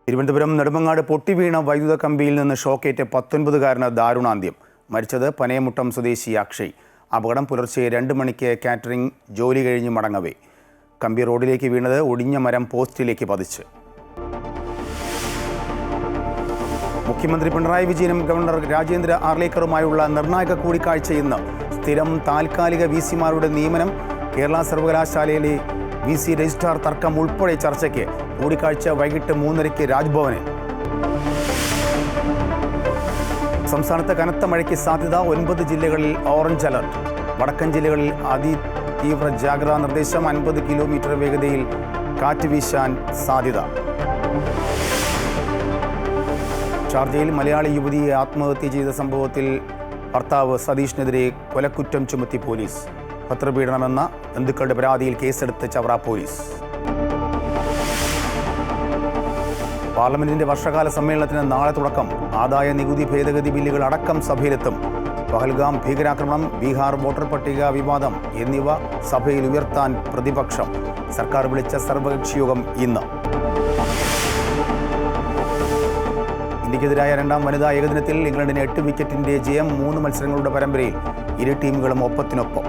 തിരുവനന്തപുരം നെടുമങ്ങാട് പൊട്ടിവീണ വൈദ്യുത കമ്പിയിൽ നിന്ന് ഷോക്കേറ്റ് 19-കാരന് ദാരുണാന്ത്യം. മരിച്ചത് പനയമുട്ടം സ്വദേശി അക്ഷയ്. അപകടം പുലർച്ചെ 2 മണിക്ക് കാറ്ററിംഗ് ജോലി കഴിഞ്ഞ് മടങ്ങവേ. കമ്പി റോഡിലേക്ക് വീണത് ഒടിഞ്ഞ മരം പോസ്റ്റിലേക്ക് പതിച്ച്. മുഖ്യമന്ത്രി പിണറായി വിജയനും ഗവർണർ രാജേന്ദ്ര ആർലേക്കറുമായുള്ള നിർണായക കൂടിക്കാഴ്ച ഇന്ന്. സ്ഥിരം താൽക്കാലിക വിസിമാരുടെ നിയമനം, കേരള സർവകലാശാലയിലെ VC രജിസ്ട്രാർ തർക്കം ഉൾപ്പെടെ ചർച്ചയ്ക്ക്. കൂടിക്കാഴ്ച വൈകിട്ട് 3:30 രാജ്ഭവനിൽ. സംസ്ഥാനത്ത് കനത്ത മഴയ്ക്ക് സാധ്യത. 9 ജില്ലകളിൽ ഓറഞ്ച് അലർട്ട്. വടക്കൻ ജില്ലകളിൽ അതിതീവ്ര ജാഗ്രതാ നിർദ്ദേശം. 50 കിലോമീറ്റർ വേഗതയിൽ കാറ്റ് വീശാൻ സാധ്യത. ഷാർജയിൽ മലയാളി യുവതിയെ ആത്മഹത്യ ചെയ്ത സംഭവത്തിൽ ഭർത്താവ് സതീഷിനെതിരെ കൊലക്കുറ്റം ചുമത്തി പോലീസ്. പത്രപീഡനമെന്ന ബന്ധുക്കളുടെ പരാതിയിൽ കേസെടുത്ത് ചവറ പോലീസ്. പാർലമെന്റിന്റെ വർഷകാല സമ്മേളനത്തിന് നാളെ തുടക്കം. ആദായ നികുതി ഭേദഗതി ബില്ലുകൾ അടക്കം സഭയിലെത്തും. പഹൽഗാം ഭീകരാക്രമണം, ബീഹാർ വോട്ടർ പട്ടിക വിവാദം എന്നിവ സഭയിൽ ഉയർത്താൻ പ്രതിപക്ഷം. സർക്കാർ വിളിച്ച സർവകക്ഷി യോഗം ഇന്ന്. ഇന്ത്യക്കെതിരായ 2ാം വനിതാ ഏകദിനത്തിൽ ഇംഗ്ലണ്ടിന് 8 വിക്കറ്റിന്റെ ജയം. 3 മത്സരങ്ങളുടെ പരമ്പരയിൽ ഇരു ടീമുകളും ഒപ്പത്തിനൊപ്പം.